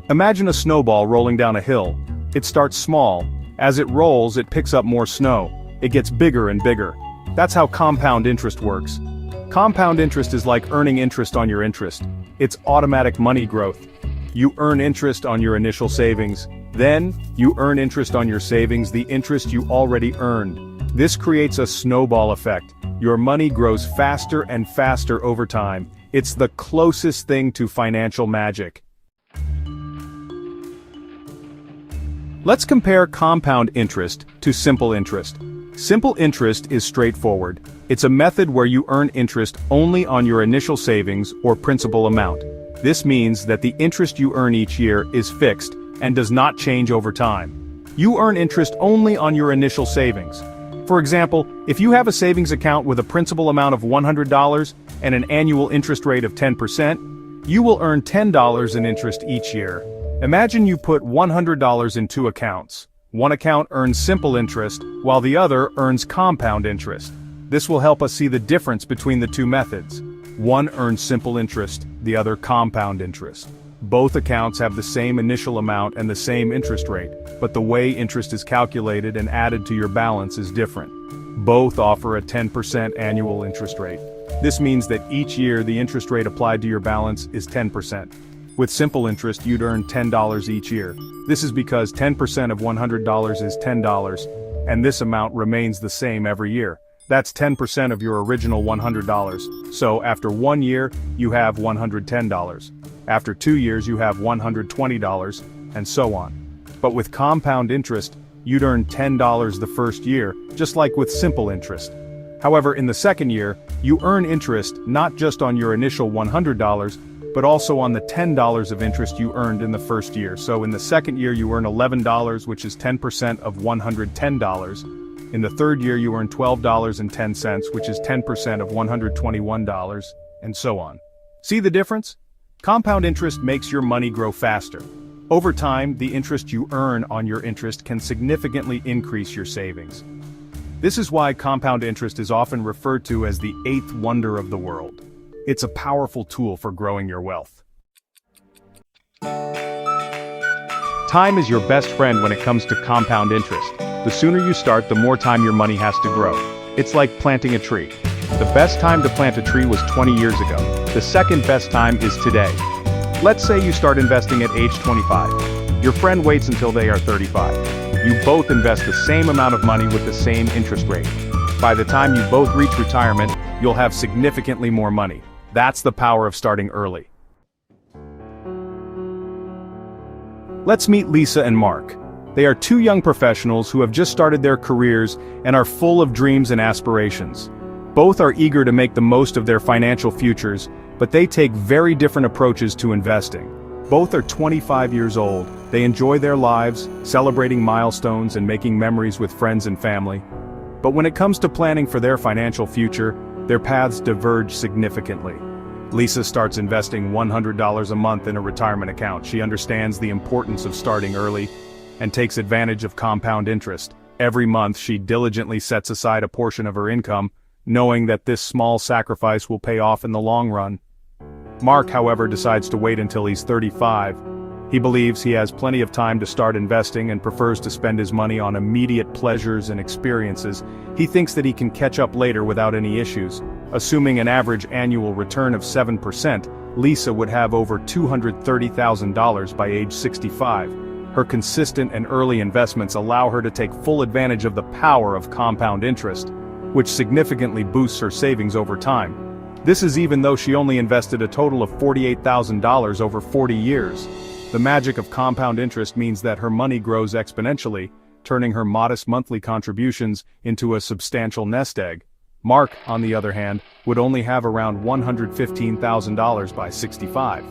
Imagine a snowball rolling down a hill. It starts small. As it rolls, it picks up more snow. It gets bigger and bigger. That's how compound interest works. Compound interest is like earning interest on your interest. It's automatic money growth. You earn interest on your initial savings. Then, you earn interest on your savings, the interest you already earned. This creates a snowball effect. Your money grows faster and faster over time. It's the closest thing to financial magic. Let's compare compound interest to simple interest. Simple interest is straightforward. It's a method where you earn interest only on your initial savings or principal amount. This means that the interest you earn each year is fixed and does not change over time. You earn interest only on your initial savings. For example, if you have a savings account with a principal amount of $100 and an annual interest rate of 10%, you will earn $10 in interest each year. Imagine you put $100 in two accounts. One account earns simple interest, while the other earns compound interest. This will help us see the difference between the two methods. One earns simple interest, the other compound interest. Both accounts have the same initial amount and the same interest rate, but the way interest is calculated and added to your balance is different. Both offer a 10% annual interest rate. This means that each year the interest rate applied to your balance is 10%. With simple interest, you'd earn $10 each year. This is because 10% of $100 is $10, and this amount remains the same every year. That's 10% of your original $100. So after 1 year, you have $110. After 2 years, you have $120, and so on. But with compound interest, you'd earn $10 the first year, just like with simple interest. However, in the second year, you earn interest not just on your initial $100, but also on the $10 of interest you earned in the first year. So in the second year you earn $11, which is 10% of $110. In the third year you earn $12.10, which is 10% of $121, and so on. See the difference? Compound interest makes your money grow faster. Over time, the interest you earn on your interest can significantly increase your savings. This is why compound interest is often referred to as the eighth wonder of the world. It's a powerful tool for growing your wealth. Time is your best friend when it comes to compound interest. The sooner you start, the more time your money has to grow. It's like planting a tree. The best time to plant a tree was 20 years ago. The second best time is today. Let's say you start investing at age 25. Your friend waits until they are 35. You both invest the same amount of money with the same interest rate. By the time you both reach retirement, you'll have significantly more money. That's the power of starting early. Let's meet Lisa and Mark. They are two young professionals who have just started their careers and are full of dreams and aspirations. Both are eager to make the most of their financial futures, but they take very different approaches to investing. Both are 25 years old. They enjoy their lives, celebrating milestones and making memories with friends and family. But when it comes to planning for their financial future, their paths diverge significantly. Lisa starts investing $100 a month in a retirement account. She understands the importance of starting early and takes advantage of compound interest. Every month she diligently sets aside a portion of her income, knowing that this small sacrifice will pay off in the long run. Mark, however, decides to wait until he's 35. He believes he has plenty of time to start investing and prefers to spend his money on immediate pleasures and experiences. He thinks that he can catch up later without any issues. Assuming an average annual return of 7%, Lisa would have over $230,000 by age 65. Her consistent and early investments allow her to take full advantage of the power of compound interest, which significantly boosts her savings over time. This is even though she only invested a total of $48,000 over 40 years. The magic of compound interest means that her money grows exponentially, turning her modest monthly contributions into a substantial nest egg. Mark, on the other hand, would only have around $115,000 by 65.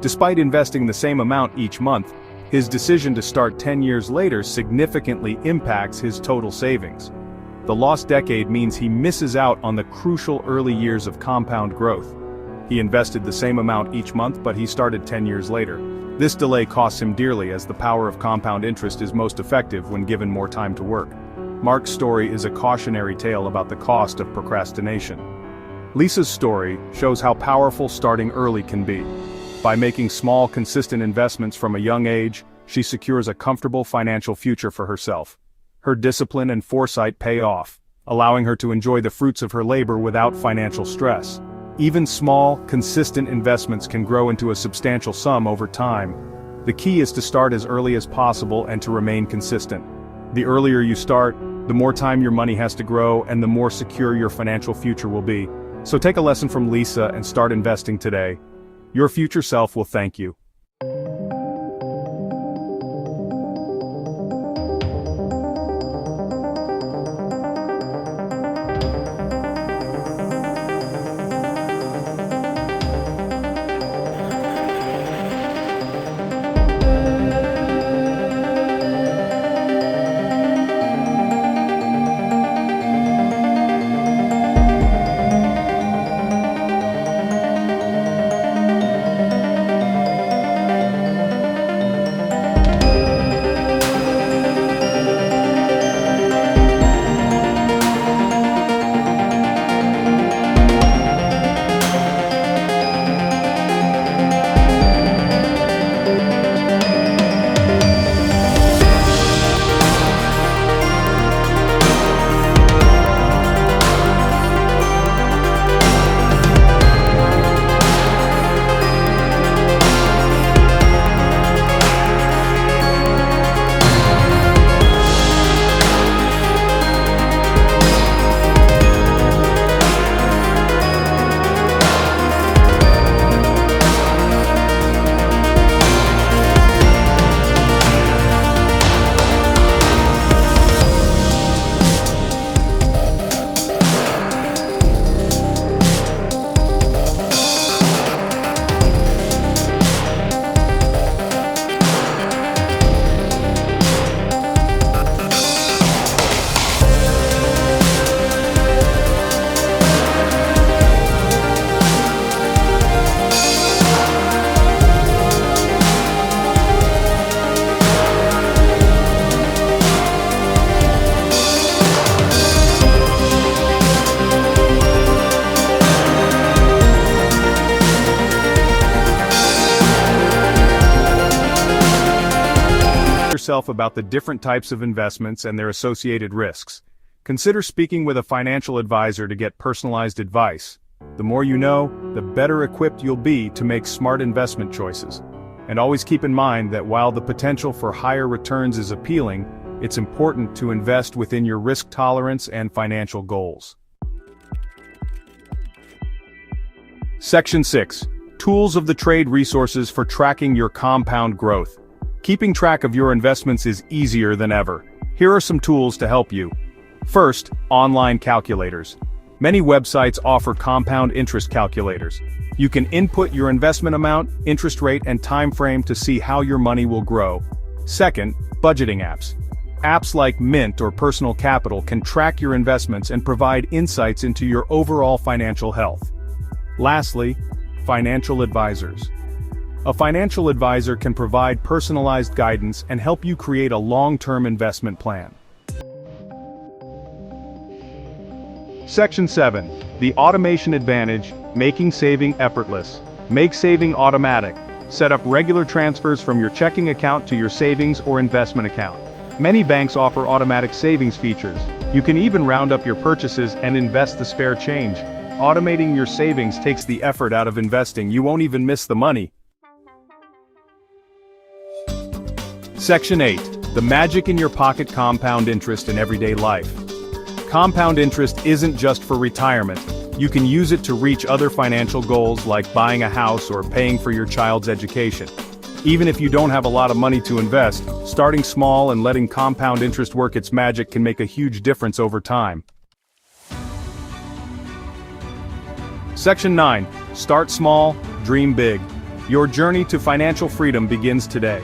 Despite investing the same amount each month, his decision to start 10 years later significantly impacts his total savings. The lost decade means he misses out on the crucial early years of compound growth. He invested the same amount each month, but he started 10 years later. This delay costs him dearly, as the power of compound interest is most effective when given more time to work. Mark's story is a cautionary tale about the cost of procrastination. Lisa's story shows how powerful starting early can be. By making small, consistent investments from a young age, she secures a comfortable financial future for herself. Her discipline and foresight pay off, allowing her to enjoy the fruits of her labor without financial stress. Even small, consistent investments can grow into a substantial sum over time. The key is to start as early as possible and to remain consistent. The earlier you start, the more time your money has to grow and the more secure your financial future will be. So take a lesson from Lisa and start investing today. Your future self will thank you. Yourself about the different types of investments and their associated risks. Consider speaking with a financial advisor to get personalized advice. The more you know, the better equipped you'll be to make smart investment choices. And always keep in mind that while the potential for higher returns is appealing, it's important to invest within your risk tolerance and financial goals. Section 6. Tools of the trade resources for tracking your compound growth. Keeping track of your investments is easier than ever. Here are some tools to help you. First, online calculators. Many websites offer compound interest calculators. You can input your investment amount, interest rate, and time frame to see how your money will grow. Second, budgeting apps. Apps like Mint or Personal Capital can track your investments and provide insights into your overall financial health. Lastly, financial advisors. A financial advisor can provide personalized guidance and help you create a long-term investment plan. Section 7. The Automation Advantage, Making Saving Effortless. Make saving automatic. Set up regular transfers from your checking account to your savings or investment account. Many banks offer automatic savings features. You can even round up your purchases and invest the spare change. Automating your savings takes the effort out of investing. You won't even miss the money. Section 8. The magic in your pocket compound interest in everyday life. Compound interest isn't just for retirement. You can use it to reach other financial goals like buying a house or paying for your child's education. Even if you don't have a lot of money to invest, starting small and letting compound interest work its magic can make a huge difference over time. Section 9. Start small, dream big. Your journey to financial freedom begins today.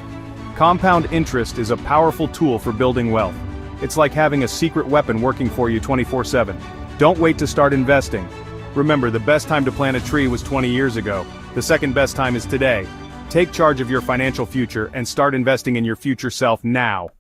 Compound interest is a powerful tool for building wealth. It's like having a secret weapon working for you 24/7. Don't wait to start investing. Remember, the best time to plant a tree was 20 years ago. The second best time is today. Take charge of your financial future and start investing in your future self now.